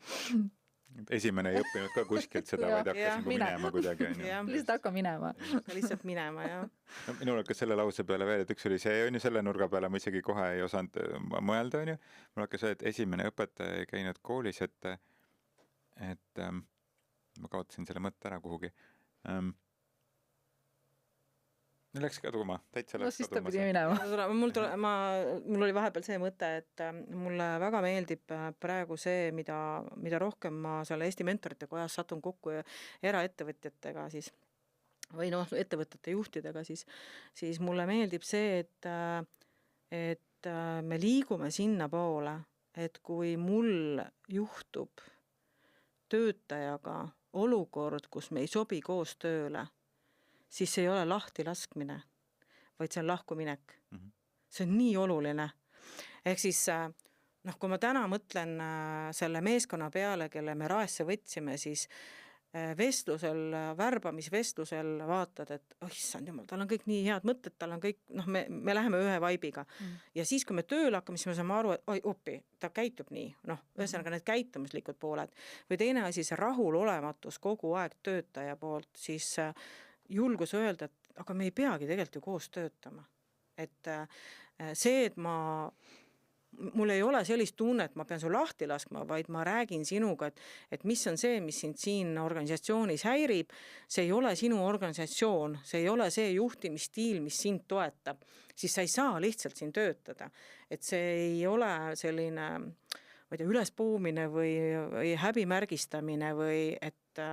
Esimene ei õppinud ka kuskilt seda, Jah. vaid hakkasin minema kuidagi. Jah. lihtsalt hakka minema. Lihtsalt minema, jah. No, minul hakkas selle lause peale veel, et üks oli see, on ju, selle nurga peale ma isegi kohe ei osanud mõelda, on ju. Mul hakkas see, et esimene õpetaja ei käinud koolis, et ma kaotasin selle mõtte ära kuhugi. Läks kaduma, täitsa No läks siis ta kaduma. pidi minema. Mul oli vahepeal see mõte, et mulle väga meeldib praegu see, mida rohkem ma selle Eesti Mentorite Kojas satun kokku eraettevõtjatega siis, või noh, ettevõtete juhtidega, siis mulle meeldib see, et me liigume sinna poole, et kui mul juhtub töötajaga olukord, kus me ei sobi koos tööle, siis see ei ole lahti laskmine, vaid see on lahkuminek. See on nii oluline. Ehk siis, noh, kui ma täna mõtlen selle meeskonna peale, kelle me raesse võtsime, siis vestlusel, värbamisvestlusel vaatad, et issand jumal, tal on kõik nii head mõtted, tal on kõik, noh, me läheme ühe vaibiga. Ja siis, kui me tööle hakkame, siis me saame aru, et opi, ta käitub nii, noh, ühesõnaga need käitumuslikud pooled. Või teine asi, see rahulolematus kogu aeg töötaja poolt, siis julgus öelda, et aga me ei peagi tegelikult ju koos töötama. Et see, et mul ei ole sellist tunne, et ma pean su lahti laskma, vaid ma räägin sinuga, et mis on see, mis sind siin organisatsioonis häirib, see ei ole sinu organisatsioon, see ei ole see juhtimisstiil, mis sind toetab, siis sa ei saa lihtsalt siin töötada. Et see ei ole selline, ma ei tea, ülespuumine või häbimärgistamine või et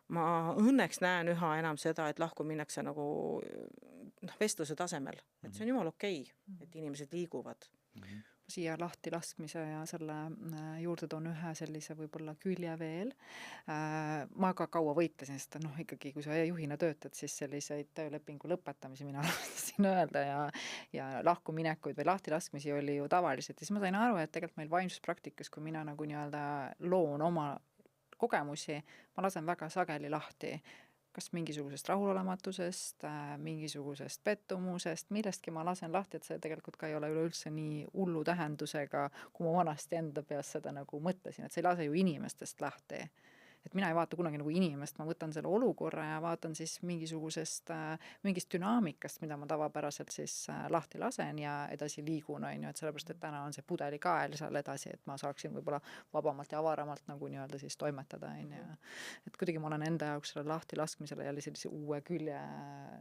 ma õnneks näen üha enam seda, et lahku minnakse nagu vestluse tasemel. Et see on jumal okei, et inimesed liiguvad. Siia lahti laskmise ja selle juurde toon ühe sellise võib-olla külje veel. Ma ka kaua võitlesin, sest noh, ikkagi kui sa juhina töötad, siis selliseid töölepingu lõpetamisi mina lasin öelda ja lahkuminekuid või lahti laskmisi oli ju tavaliselt. Ja siis ma sain aru, et tegelikult meil vaimsuspraktikas, kui mina nagu nii-öelda loon oma kogemusi, ma lasen väga sageli lahti kas mingisugusest rahulolematusest, mingisugusest pettumusest, millestki ma lasen lahti, et see tegelikult ka ei ole üleüldse nii hullu tähendusega, kui ma vanasti enda peas seda nagu mõtlesin, et see ei lase ju inimestest lahti. Et mina ei vaata kunagi nagu inimest, ma võtan selle olukorra ja vaatan siis mingist dünaamikast, mida ma tavapäraselt siis lahti lasen ja edasi liigun, on ju, et sellepärast, et täna on see pudelikael seal edasi, et ma saaksin võib-olla vabamalt ja avaramalt nagu nii-öelda siis toimetada, on ju. Et kuidagi ma olen enda jaoks selle lahti laskmisele jälle sellise uue külje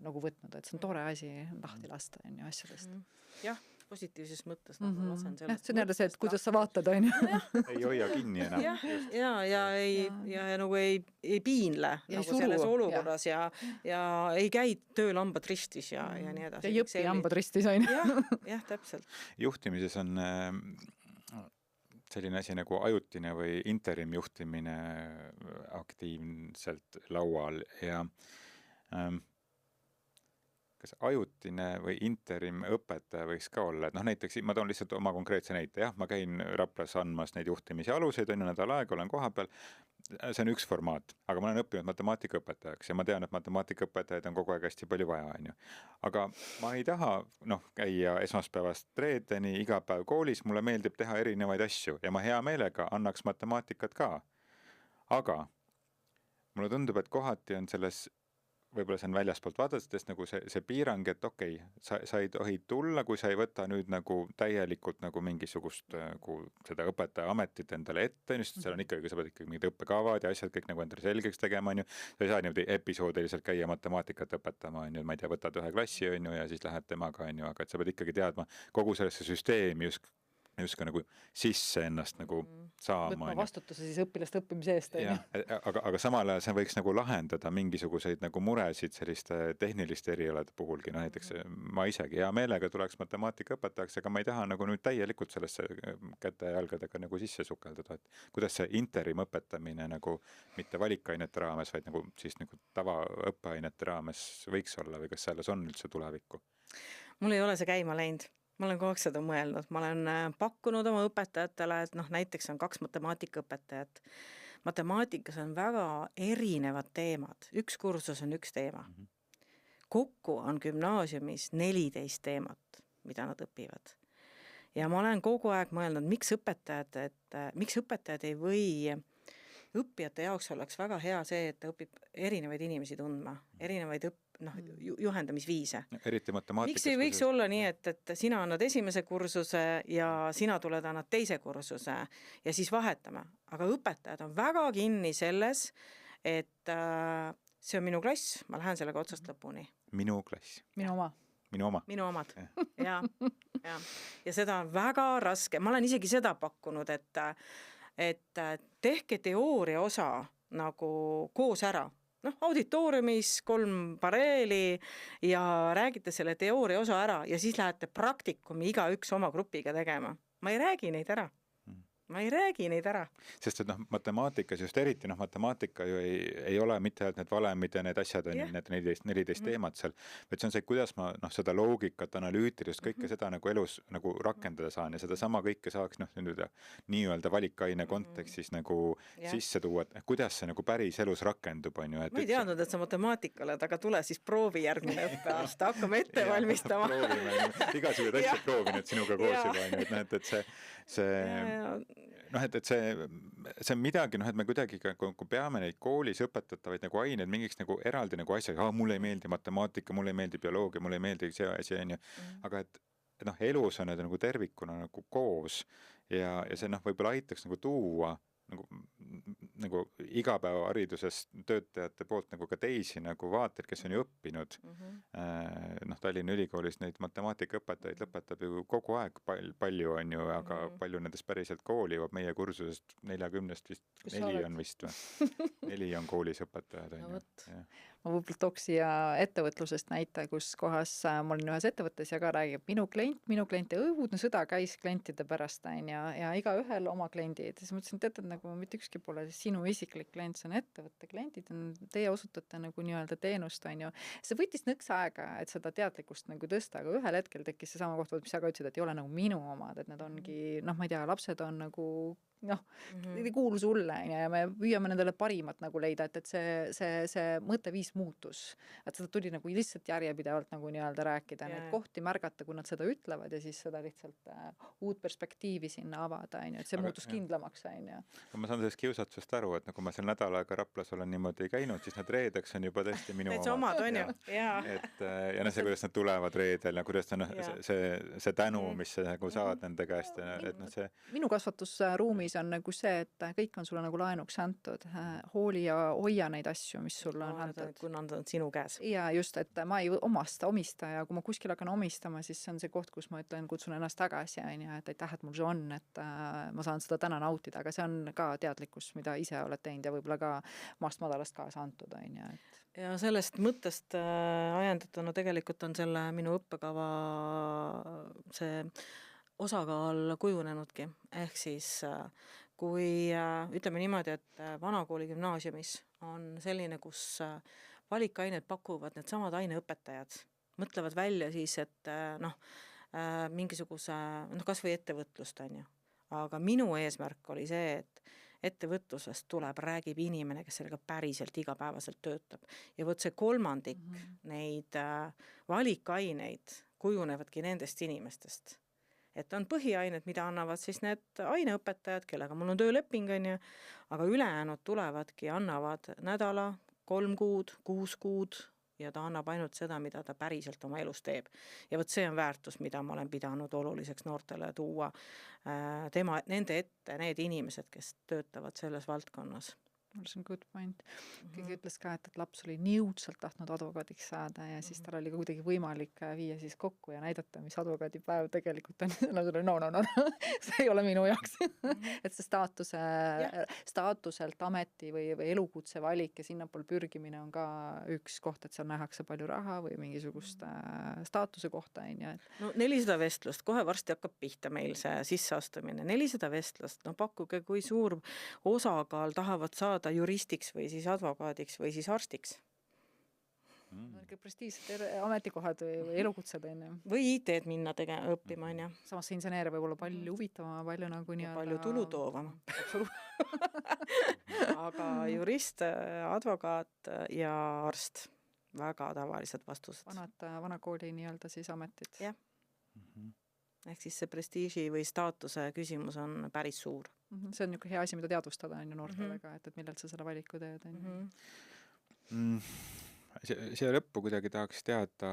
nagu võtnud, et see on tore asi lahti lasta, on ju, asjadest. Jah, positiivses mõttes nagu lasen sellest. See on jälle see, et kuidas sa vaatad, on ju. Ei hoia kinni enam. Ja nagu ei piinle Ja nagu suru, selles olukorras ja ei käi tööl hambad ristis ja nii edasi. Ja jõppi hambad ristis, on ju. Jah, täpselt. Juhtimises on selline asi nagu ajutine või interim juhtimine aktiivselt laual ja kas ajutine või interim õpetaja võiks ka olla, et noh, näiteks ma toon lihtsalt oma konkreetse näite, jah, ma käin Raplas andmas neid juhtimise aluseid, on ju nädal aega, olen koha peal, see on üks formaat, aga ma olen õppinud matemaatikaõpetajaks ja ma tean, et matemaatikaõpetajaid on kogu aeg hästi palju vaja, on ju. Aga ma ei taha, noh, käia esmaspäevast reedeni iga päev koolis, mulle meeldib teha erinevaid asju ja ma hea meelega annaks matemaatikat ka. Aga mulle tundub, et kohati on selles võib-olla see on väljaspoolt vaadates nagu see piirang, et okei, sa ei tohi tulla, kui sa ei võta nüüd nagu täielikult nagu mingisugust seda õpetaja ametit endale ette, sest seal on ikkagi, sa pead ikkagi mingid õppekavad ja asjad kõik nagu endale selgeks tegema, on ju. Sa ei saa niimoodi episoodiliselt käia matemaatikat õpetama, on ju, ma ei tea, võtad ühe klassi, on ju, ja siis lähed temaga, on ju, aga et sa pead ikkagi teadma kogu sellesse süsteemi just ka nagu sisse ennast nagu saama. Võtma vastutuse siis õpilaste õppimise eest. Aga samal ajal see võiks nagu lahendada mingisuguseid nagu muresid selliste tehniliste erialade puhulgi. No näiteks ma isegi hea meelega tuleks matemaatikaõpetajaks, aga ma ei taha nagu nüüd täielikult sellesse käte ja jalgadega nagu sisse sukeldada. Et kuidas see interim õpetamine nagu mitte valikainete raames, vaid nagu siis nagu tavaõppeainete raames võiks olla või kas selles on üldse tulevikku? Mul ei ole see käima läinud. Ma olen kogu aeg seda mõelnud. Ma olen pakkunud oma õpetajatele, et noh, näiteks on 2 matemaatikaõpetajat. matemaatikas on väga erinevad teemad, üks kursus on üks teema. Kokku on gümnaasiumis 14 teemat, mida nad õpivad. Ja ma olen kogu aeg mõelnud, miks õpetajad ei või, õppijate jaoks oleks väga hea see, et ta õpib erinevaid inimesi tundma, erinevaid juhendamisviise. Eriti matemaatikas. Miks ei võiks olla nii, et sina annad esimese kursuse ja sina tuled annad teise kursuse ja siis vahetame. Aga õpetajad on väga kinni selles, et see on minu klass, ma lähen sellega otsast lõpuni. Minu klass. Minu oma. Minu omad. Ja. Ja seda on väga raske. Ma olen isegi seda pakkunud, et tehke teooria osa nagu koos ära. Auditooriumis 3 pareeli ja räägite selle teooria osa ära ja siis lähete praktikumi igaüks oma grupiga tegema. Ma ei räägi neid ära. Sest et matemaatikas just eriti, matemaatika ju ei ole mitte need valemid ja need asjad on need 14 teemad seal, vaid see on see, kuidas ma seda loogikat, analüütilist, kõike seda nagu elus nagu rakendada saan ja seda sama kõike saaks nii-öelda valikaine kontekstis nagu sisse tuua, et kuidas see nagu päris elus rakendub, on ju. Ma ei teadnud, et sa matemaatika oled, aga tule siis proovi järgmine õppeaasta, hakkame ette valmistama. Proovime, igasugused asjad proovin, et sinuga koos juba on, et see on midagi, et me kuidagi, kui peame neid koolis õpetatavaid nagu aineid mingiks nagu eraldi nagu asjaga, mulle ei meeldi matemaatika, mulle ei meeldi bioloogia, mulle ei meeldi see asi, aga et elus on need nagu tervikuna nagu koos ja see võib-olla aitaks nagu tuua nagu igapäevahariduses töötajate poolt nagu ka teisi nagu vaateid, kes on ju õppinud. Tallinna Ülikoolis neid matemaatikaõpetajaid lõpetab ju kogu aeg palju on ju, aga palju nendest päriselt kooli jõuab meie kursusest 40 vist 4 on vist või? 4 on koolis õpetajad. Ma võib-olla tooks siia ettevõtlusest näite, kus kohas ma olin ühes ettevõttes ja ka räägib minu klient ja õudne sõda käis klientide pärast ja iga ühel oma kliendid. Siis mõtlesin, et nagu mitte ükski pole sinu isiklik klient, see on ettevõtte kliendid, teie osutate nagu nii-öelda teenust, on ju. See võttis nõks aega, et seda teadlikkust nagu tõsta, aga ühel hetkel tekkis see sama koht, mis sa ka ütlesid, et ei ole nagu minu omad, et need ongi, ma ei tea, lapsed on nagu ei kuulu sulle ja me püüame nendele parimat nagu leida, et see mõtteviis muutus, et seda tuli nagu lihtsalt järjepidevalt nagu nii-öelda rääkida, neid kohti märgata, kui nad seda ütlevad ja siis seda lihtsalt uut perspektiivi sinna avada, et see muutus kindlamaks. Ma saan sellest kiusatusest aru, et kui ma seal nädal aega Raplas olen niimoodi käinud, siis need reedeks on juba tõesti minu omad. On ju? Ja see, kuidas nad tulevad reedel ja kuidas see tänu, mis sa nagu saad nende käest. Minu kasvatusruumis on nagu see, et kõik on sulle nagu laenuks antud. Hooli ja hoia neid asju, mis sulle on antud. Kui nad on sinu käes. Ja just, et ma ei omista ja kui ma kuskil hakkan omistama, siis see on see koht, kus ma ütlen, kutsun ennast tagasi, et aitäh, et mul see on, et ma saan seda täna nautida, aga see on ka teadlikkus, mida ise oled teinud ja võib-olla ka maast madalast kaasa antud. Ja sellest mõttest ajendatuna tegelikult on selle minu õppekava see osakaal kujunenudki. Ehk siis kui ütleme niimoodi, et Vanakooli gümnaasiumis on selline, kus valikained pakuvad need samad aineõpetajad, mõtlevad välja siis, et mingisuguse, kas või ettevõtlust on ju. Aga minu eesmärk oli see, et ettevõtlusest räägib inimene, kes sellega päriselt igapäevaselt töötab. Ja võt see kolmandik neid valikaineid kujunevadki nendest inimestest. Et on põhiained, mida annavad siis need aineõpetajad, kellega mul on tööleping, aga ülejäänud tulevadki, annavad nädala, 3 kuud, 6 kuud ja ta annab ainult seda, mida ta päriselt oma elus teeb. Ja võt see on väärtus, mida ma olen pidanud oluliseks noortele tuua nende ette, need inimesed, kes töötavad selles valdkonnas. See on good point. Keegi ütles ka, et laps oli niudselt tahtnud advokaadiks saada ja siis tal oli ka kuidagi võimalik viia siis kokku ja näidata, mis advokaadipäev tegelikult on. No, see ei ole minu jaoks. Et see staatuselt ameti või elukutse valik ja sinnapool pürgimine on ka üks koht, et seal nähakse palju raha või mingisugust staatuse kohta. No 400 vestlust, kohe varsti hakkab pihta meil see sisseastumine. 400 vestlust, pakkuge, kui suur osakaal tahavad saada juristiks või siis advokaadiks või siis arstiks. Ikka prestiižsed ametikohad või elukutsed, on ju. Või IT-d minna õppima, on ju. Samas see inseneer võib olla palju huvitavama, palju nagu nii-öelda... Palju tulu toovama. Aga jurist, advokaat ja arst. Väga tavalised vastused. Vana kooli nii-öelda siis ametid. Jah. Ehk siis see prestiiži või staatuse küsimus on päris suur. See on niisugune hea asi, mida teadvustada on ju noortelega, et millelt sa selle valiku teed. Siia lõppu kuidagi tahaks teada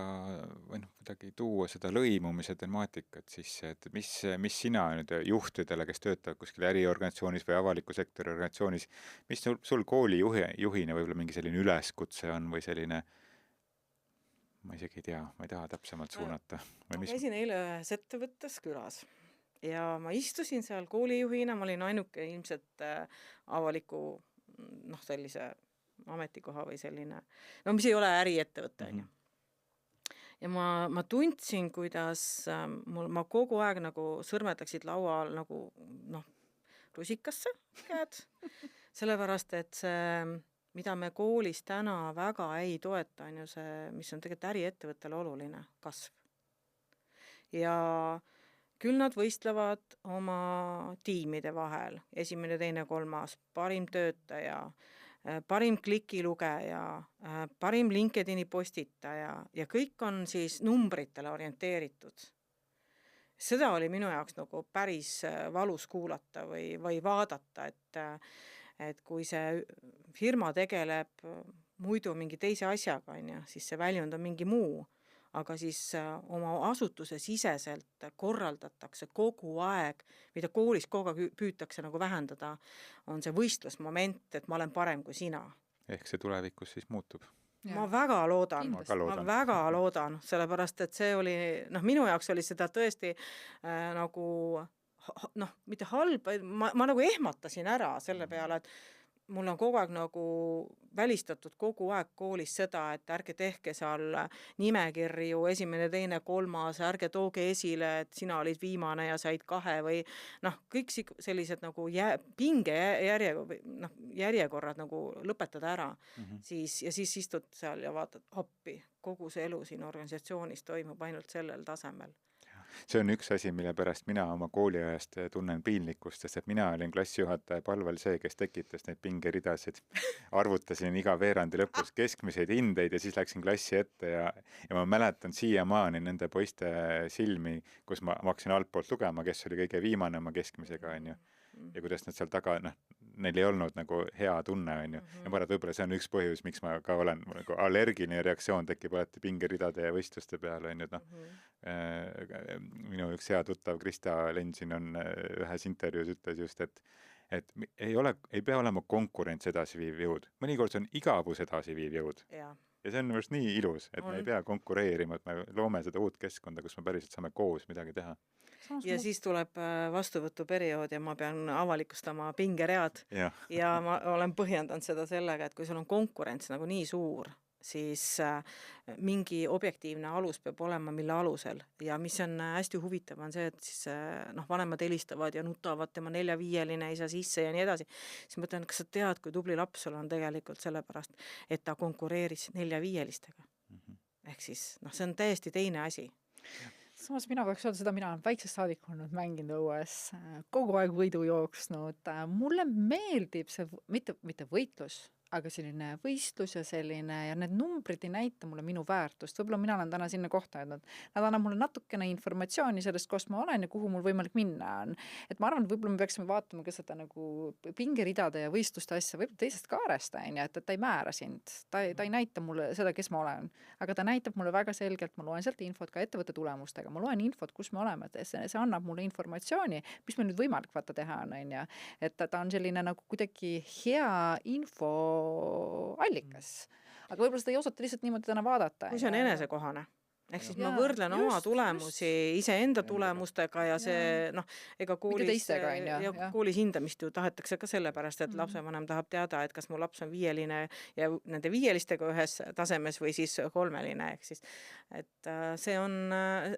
või kuidagi tuua seda lõimumise temaatikat sisse, et mis sina nüüd juhtidele, kes töötavad kuskil äriorganisatsioonis või avaliku sektori organisatsioonis, mis sul kooli juhina võib-olla mingi selline üleskutse on või selline, ma isegi ei tea, ma ei taha täpsemalt suunata. Ma käisin eile ühes ettevõttes külas ja ma istusin seal koolijuhina, ma olin ainuke ilmselt avaliku sellise ametikoha või selline, mis ei ole äriettevõte, on ju. Ja ma tundsin, kuidas ma kogu aeg nagu sõrmed läksid laual nagu rusikasse käed, sellepärast, et see, mida me koolis täna väga ei toeta, on ju see, mis on tegelikult äriettevõttele oluline, kasv. Ja küll nad võistlevad oma tiimide vahel, 1., 2., 3., parim töötaja, parim klikilugeja, parim LinkedIni postitaja ja kõik on siis numbritele orienteeritud. Seda oli minu jaoks nagu päris valus kuulata või vaadata, et kui see firma tegeleb muidu mingi teise asjaga, siis see väljund on mingi muu, aga siis oma asutuse siseselt korraldatakse kogu aeg, mida koolis kogu aeg püütakse nagu vähendada, on see võistlusmoment, et ma olen parem kui sina. Ehk see tulevikus siis muutub. Ma väga loodan, sellepärast, et see oli, minu jaoks oli seda tõesti nagu, mitte halb, ma nagu ehmatasin ära selle peale, et mul on kogu aeg nagu välistatud kogu aeg koolis seda, et ärge tehke seal nimekirju 1., 2., 3., ärge tooge esile, et sina olid viimane ja said 2 või kõik sellised nagu pinge järjekorrad nagu lõpetada ära. Siis istud seal ja vaatad appi, kogu see elu siin organisatsioonis toimub ainult sellel tasemel. See on üks asi, mille pärast mina oma kooliajast tunnen piinlikkust, sest et mina olin klassijuhataja palvel see, kes tekitas neid pingeridasid. Arvutasin iga veerandi lõpus keskmiseid hindeid ja siis läksin klassi ette ja ma mäletan siiamaani nende poiste silmi, kus ma hakkasin altpoolt lugema, kes oli kõige viimane oma keskmisega, on ju. Ja kuidas nad seal taga, neil ei olnud nagu hea tunne, on ju. Ja ma arvan, et võib-olla see on üks põhjus, miks ma ka olen nagu allergiline reaktsioon tekib alati pingeridade ja võistluste peale, on ju, minu üks hea tuttav Krista Lensin on ühes intervjuus ütles just, et ei pea olema konkurents edasiviiv jõud. Mõnikord see on igavus edasiviiv jõud. Ja see on just nii ilus, et me ei pea konkureerima, et me loome seda uut keskkonda, kus me päriselt saame koos midagi teha. Ja siis tuleb vastuvõtuperiood ja ma pean avalikustama pingeread ja ma olen põhjendanud seda sellega, et kui sul on konkurents nagu nii suur, siis mingi objektiivne alus peab olema, mille alusel. Ja mis on hästi huvitav on see, et siis vanemad helistavad ja nutavad tema 4-5-line ei saa sisse ja nii edasi. Siis mõtlen, kas sa tead, kui tubli laps sul on tegelikult sellepärast, et ta konkureeris 4-5-listega. Ehk siis, see on täiesti teine asi. Samas mina peaks öelda seda, mina olen väiksest saadik olnud mänginud õues, kogu aeg võidu jooksnud. Mulle meeldib see, mitte võitlus, aga selline võistlus ja selline, ja need numbrid ei näita mulle minu väärtust. Võib-olla mina olen täna sinna kohta jõudnud. Nad annab mulle natukene informatsiooni sellest, kus ma olen ja kuhu mul võimalik minna on. Et ma arvan, et võib-olla me peaksime vaatama ka seda nagu pingeridade ja võistluste asja võib-olla teisest kaarest, et ta ei määra sind. Ta ei näita mulle seda, kes ma olen. Aga ta näitab mulle väga selgelt, ma loen sealt infot ka ettevõtte tulemustega. Ma loen infot, kus me oleme. See annab mulle informatsiooni, mis meil nüüd võimalik vaata teha on. Et ta on selline nagu kuidagi hea info allikas. Aga võib-olla seda ei osata lihtsalt niimoodi täna vaadata. Kui see on enesekohane. Ehk siis ma võrdlen oma tulemusi iseenda tulemustega ja see, ega koolis hindamist ju tahetakse ka sellepärast, et lapsevanem tahab teada, et kas mu laps on 5-line ja nende 5-listega ühes tasemes või siis 3-line. Ehk siis, et see on,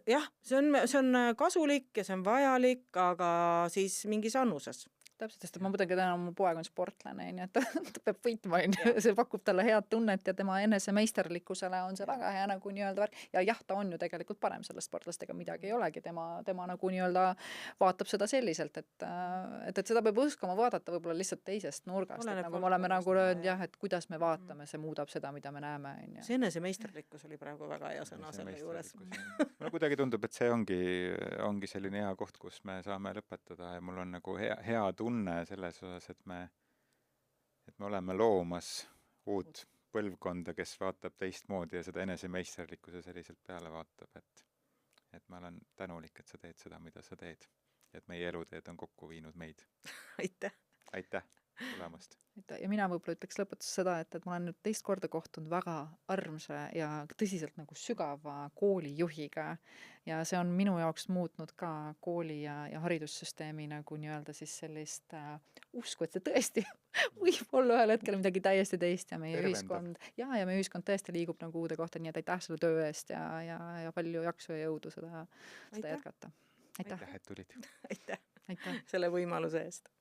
see on kasulik ja see on vajalik, aga siis mingis annuses. sest ma mõtlengi täna mu poeg on sportlane, on ju, et ta peab võitma, on ju, see pakub talle head tunnet ja tema enesemeisterlikkusele on see väga hea nagu nii-öelda värk. Ja jah, ta on ju tegelikult parem sellest sportlast, ega midagi ei olegi, tema nagu nii-öelda vaatab seda selliselt, et seda peab oskama vaadata võib-olla lihtsalt teisest nurgast, et nagu me oleme nagu öelnud jah, et kuidas me vaatame, see muudab seda, mida me näeme, on ju. See enesemeisterlikkus oli praegu väga hea sõna selle juures. Mulle kuidagi tundub, et see ongi selline hea koht, kus me saame lõpetada ja mul on nagu hea tunne selles osas, et me oleme loomas uut põlvkonda, kes vaatab teistmoodi ja seda enesemeisterlikkuse selliselt peale vaatab, et ma olen tänulik, et sa teed seda, mida sa teed. Et meie eluteed on kokku viinud meid. Aitäh! Aitäh tulemast! Ja mina võib-olla ütleks lõpetus seda, et ma olen nüüd teist korda kohtunud väga armsa ja tõsiselt nagu sügava koolijuhiga ja see on minu jaoks muutnud ka kooli ja haridussüsteemi nagu nii-öelda siis sellist usku, et see tõesti võib olla ühel hetkel midagi täiesti teist ja meie ühiskond ja meie ühiskond tõesti liigub nagu uude kohta, nii et aitäh selle töö eest ja palju jaksu ja jõudu seda jätkata. Aitäh, et tulid. Aitäh selle võimaluse eest.